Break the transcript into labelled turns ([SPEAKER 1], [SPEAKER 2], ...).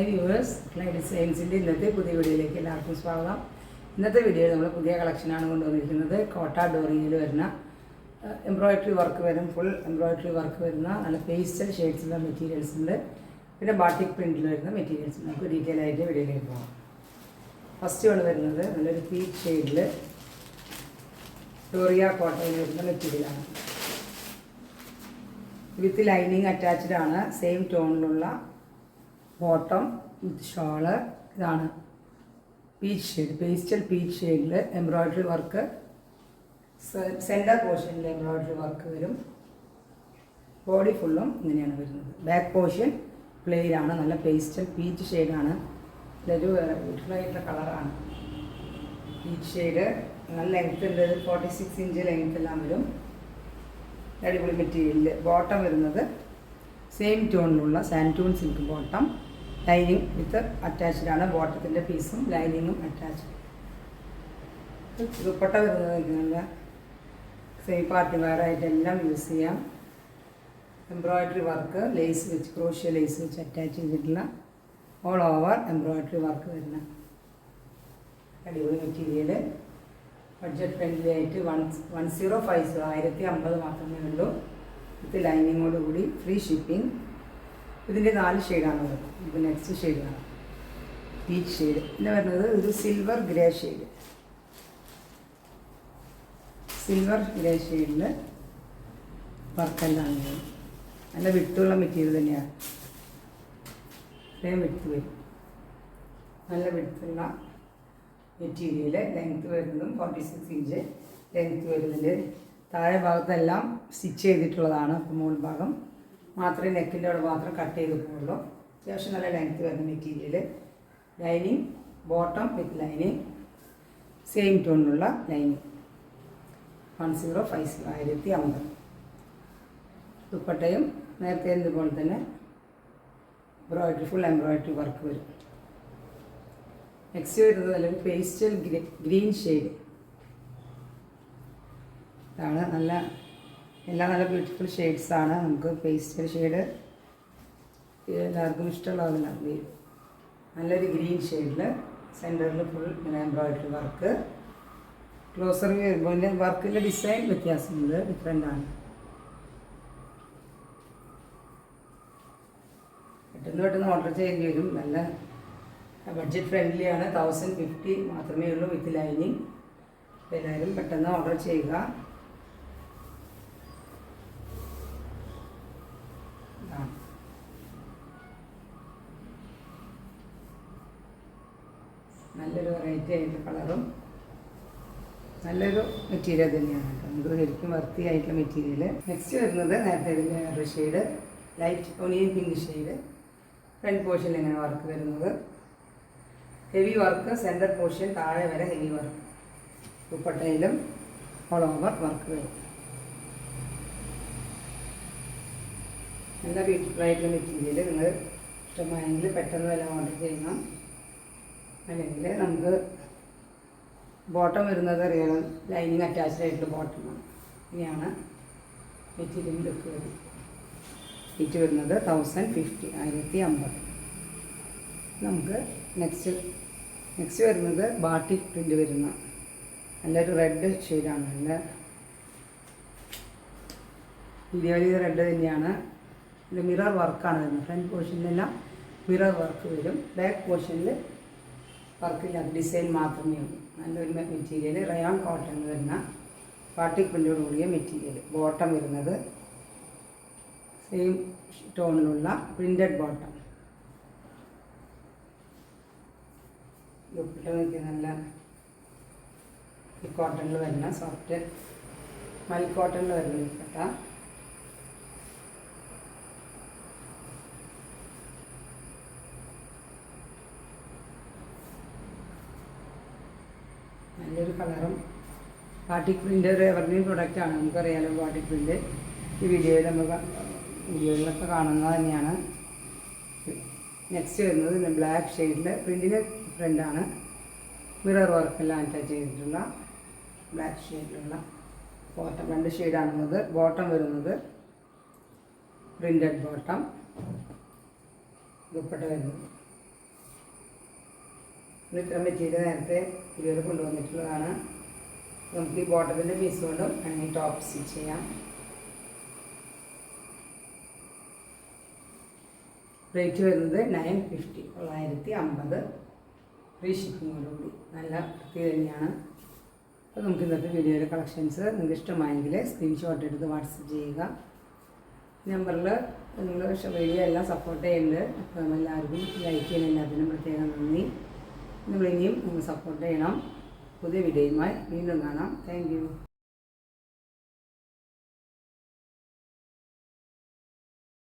[SPEAKER 1] Hi viewers, ക്ലൈ ഡിസൈൻസിൻ്റെ ഇന്നത്തെ പുതിയ വീഡിയോയിലേക്ക് എല്ലാവർക്കും സ്വാഗതം. ഇന്നത്തെ വീഡിയോയിൽ നമ്മൾ പുതിയ കളക്ഷനാണ് കൊണ്ടുവന്നിരിക്കുന്നത്. കോട്ട ഡോറിയിൽ വരുന്ന എംബ്രോയ്ഡറി വർക്ക് വരും, ഫുൾ എംബ്രോയ്ഡറി വർക്ക് വരുന്ന നല്ല പേസ്റ്റൽ ഷെയ്ഡ്സിലുള്ള മെറ്റീരിയൽസ് ഉണ്ട്. പിന്നെ ബാട്ടിക് പ്രിൻറ്റിൽ വരുന്ന മെറ്റീരിയൽസ് നമുക്ക് ഡീറ്റെയിൽ ആയിട്ട് വീഡിയോയിലേക്ക് പോകാം. ഫസ്റ്റ് ആണ് വരുന്നത് നല്ലൊരു പീച്ച് ഷെയ്ഡിൽ ഡോറിയ കോട്ടയിൽ വരുന്ന മെറ്റീരിയലാണ്. വിത്ത് ലൈനിങ് അറ്റാച്ച്ഡ് ആണ്. സെയിം ടോണിലുള്ള ബോട്ടം വിത്ത് ഷോള്. ഇതാണ് പീച്ച് ഷെയ്ഡ്, പേസ്റ്റൽ പീച്ച് ഷെയ്ഡിൽ എംബ്രോയ്ഡറി വർക്ക്. സെൻറ്റർ പോർഷനിൽ എംബ്രോയ്ഡറി വർക്ക് വരും. ബോഡി ഫുള്ളും ഇങ്ങനെയാണ് വരുന്നത്. ബാക്ക് പോർഷൻ പ്ലെയിൻ ആണ്. നല്ല പേസ്റ്റൽ പീച്ച് ഷെയ്ഡാണ്. ഇതൊരു ബ്യൂട്ടിഫുൾ ആയിട്ടുള്ള കളറാണ്. പീച്ച് ഷെയ്ഡ് നല്ല ലെങ്ത് ഉണ്ട്. 46 ഇഞ്ച് ലെങ്ത് എല്ലാം വരും. അടിപൊളി മെറ്റീരിയലിൽ ബോട്ടം വരുന്നത് സെയിം ടോണിലുള്ള santoon silk bottom. Lining with attached ആണ്. ബോട്ടത്തിൻ്റെ പീസും ലൈനിങ്ങും അറ്റാച്ച്ഡ്. ദുപ്പട്ട വരുന്നത് നല്ല സെയിം പാർട്ടി വെയറായിട്ട് എല്ലാം യൂസ് ചെയ്യാം. എംബ്രോയ്ഡറി വർക്ക് ലേസ് വെച്ച്, ക്രോഷ്യ ലേസ് വെച്ച് അറ്റാച്ച് ചെയ്തിട്ടുള്ള ഓൾ ഓവർ എംബ്രോയ്ഡറി വർക്ക് വരുന്ന അടിപൊളി മെറ്റീരിയൽ. ബഡ്ജറ്റ് ഫ്രണ്ട്ലി ആയിട്ട് 1050 1050 മാത്രമേ ഉള്ളൂ. വിത്ത് ലൈനിങ്ങോട് കൂടി ഫ്രീ ഷിപ്പിംഗ്. ഇതിൻ്റെ 4 ഷെയ്ഡാണ് വരുന്നത്. ഇത് നെക്സ്റ്റ് ഷെയ്ഡാണ് പീച്ച് ഷെയ്ഡ്. പിന്നെ വരുന്നത് ഒരു silver grey shade. Silver grey ഷെയ്ഡിൽ വർക്കെല്ലാം നല്ല വിട്ടുള്ള മെറ്റീരിയൽ തന്നെയാണ്. ഇത്രയും വിട്ട് വരും. നല്ല വിട്ടുള്ള മെറ്റീരിയൽ. ലെങ്ത്ത് വരുന്നതും 46 ഇഞ്ച് ലെങ്ത്ത് വരുന്നതിൽ താഴെ ഭാഗത്തെല്ലാം സ്റ്റിച്ച് ചെയ്തിട്ടുള്ളതാണ്. അപ്പോൾ മുകൾ ഭാഗം മാത്രമേ നെക്കിൻ്റെ അവിടെ മാത്രം കട്ട് ചെയ്ത് പോകുള്ളൂ. അത്യാവശ്യം നല്ല ലെങ്ത്ത് വരുന്ന material. Lining bottom with lining, same ടോണിലുള്ള ലൈനിങ്. 1050 1050. ദുപ്പട്ടയും നേരത്തെ ഇതുപോലെ തന്നെ എംബ്രോയ്ഡറി ഫുൾ എംബ്രോയ്ഡറി വർക്ക് വരും. നെക്സ്റ്റ് വരുന്നത് നല്ലൊരു പേസ്റ്റൽ ഗ്രീൻ ഷെയ്ഡ്. ഇതാണ് നല്ല എല്ലാം നല്ല ബ്യൂട്ടിഫുൾ ഷെയ്ഡ്സാണ്. നമുക്ക് പേസ്റ്റൽ ഷെയ്ഡ് എല്ലാവർക്കും ഇഷ്ടമുള്ളതല്ല. നല്ലൊരു ഗ്രീൻ ഷെയ്ഡിൽ സെൻറ്ററിൽ ഫുൾ എംബ്രോയ്ഡറി വർക്ക്. ക്ലോസർ വരുമ്പോൾ ഇതിൻ്റെ വർക്കിൻ്റെ ഡിസൈൻ വ്യത്യാസമുണ്ട്, ഡിഫറെൻ്റാണ്. പെട്ടെന്ന് ഓർഡർ ചെയ്യേണ്ടി വരും. നല്ല ബഡ്ജറ്റ് ഫ്രണ്ട്ലിയാണ്. 1050 മാത്രമേ ഉള്ളൂ വിത്ത് ലൈനിങ്. എല്ലാവരും പെട്ടെന്ന് ഓർഡർ ചെയ്യുക. നല്ലൊരു വെറൈറ്റി ആയിട്ടുള്ള കളറും നല്ലൊരു മെറ്റീരിയൽ തന്നെയാണ് കേട്ടോ. നമുക്ക് ശരിക്കും വർത്തി ആയിട്ടുള്ള മെറ്റീരിയൽ. നെക്സ്റ്റ് വരുന്നത് നേരത്തെ വേറൊരു shade, light onion pink shade. Front പോർഷനിൽ ഇങ്ങനെ വർക്ക് വരുന്നത് ഹെവി വർക്ക്. സെൻറ്റർ പോർഷൻ താഴെ വരെ ഹെവി വർക്ക്. ദുപ്പട്ടയിലും ഓൾ ഓവർ വർക്ക് വരും. നല്ല ബ്യൂട്ടിഫുൾ ആയിട്ടുള്ള മെറ്റീരിയൽ. നിങ്ങൾ ഇഷ്ടമായെങ്കിൽ പെട്ടെന്ന് വല്ല ഓർഡർ ചെയ്യണം. അല്ലെങ്കിൽ നമുക്ക് ബോട്ടം വരുന്നത് അറിയാം, ലൈനിങ് അറ്റാച്ച്ഡ് ആയിട്ടുള്ള ബോട്ടമാണ്. ഇങ്ങനെയാണ് മെറ്റീരിയൽ ലുക്ക് വരും. റേറ്റ് വരുന്നത് 1050 1050. നമുക്ക് നെക്സ്റ്റ് വരുന്നത് ബാട്ടിക് പ്രിൻ്റ് വരുന്ന നല്ലൊരു റെഡ് ഷെയ്ഡാണ്. നല്ല വലിയ റെഡ് തന്നെയാണ്. ഇത് മിറർ വർക്കാണ് വരുന്നത്. ഫ്രണ്ട് പോർഷനിലെല്ലാം മിറർ വർക്ക് വരും. ബാക്ക് പോർഷനിൽ വർക്കില്ല, ഡിസൈൻ മാത്രമേ ഉള്ളൂ. നല്ലൊരു മെറ്റീരിയൽ. റയോൺ കോട്ടൺ വരുന്ന ബാട്ടിക് പ്രിൻ്റോട് കൂടിയ മെറ്റീരിയൽ. ബോട്ടം വരുന്നത് സെയിം ടോണിലുള്ള പ്രിൻ്റഡ് ബോട്ടം. ദുപ്പട്ട നോക്കി നല്ല കോട്ടണിൽ വരുന്ന സോഫ്റ്റ് മൽ കോട്ടണിൽ വരുന്ന ദുപ്പട്ട. നല്ലൊരു കളറും. ബാട്ടിക് പ്രിൻ്റ് ഒരു എവർഗ്രീൻ പ്രൊഡക്റ്റാണ്. നമുക്കറിയാലോ ബാട്ടിക് പ്രിൻ്റ്. ഈ വീഡിയോയിലൊക്കെ കാണുന്നത് തന്നെയാണ്. നെക്സ്റ്റ് വരുന്നത് ബ്ലാക്ക് ഷെയ്ഡിൽ പ്രിൻറ്റിന് ഫ്രണ്ടാണ്. മിറർ വർക്കെല്ലാം അറ്റാച്ച് ചെയ്തിട്ടുള്ള ബ്ലാക്ക് ഷെയ്ഡിലുള്ള ബോട്ടം. 2 ഷെയ്ഡാണുള്ളത്. ബോട്ടം വരുന്നത് പ്രിൻ്റഡ് ബോട്ടം. ദുപ്പട്ട വരുന്നത് ഇത്രയും മെറ്റീരിയൽ നേരത്തെ വീഡിയോയിൽ കൊണ്ടുവന്നിട്ടുള്ളതാണ്. നമുക്ക് ഈ ബോട്ടത്തിൻ്റെ പീസ് കൊണ്ടും വേണമെങ്കിൽ ടോപ്പ് സ്റ്റിച്ച് ചെയ്യാം. റേറ്റ് വരുന്നത് 950, 950 ഫ്രീ ഷിപ്പിങ്ങോടുകൂടി. നല്ല വൃത്തി തന്നെയാണ്. അപ്പോൾ നമുക്ക് ഇന്നത്തെ വീഡിയോയിലെ കളക്ഷൻസ് നിങ്ങൾക്ക് ഇഷ്ടമായെങ്കിൽ സ്ക്രീൻഷോട്ട് എടുത്ത് വാട്സപ്പ് ചെയ്യുക. നമ്പറിൽ നിങ്ങൾ വീഡിയോ എല്ലാം സപ്പോർട്ട് ചെയ്യുന്നുണ്ട്. അപ്പോൾ എല്ലാവർക്കും ലൈക്ക് ചെയ്യുന്ന എല്ലാത്തിനും പ്രത്യേകം നന്ദി. നിങ്ങളിനിയും നിങ്ങൾ സപ്പോർട്ട് ചെയ്യണം. പുതിയ വീഡിയോയുമായി വീണ്ടും കാണാം. Thank you.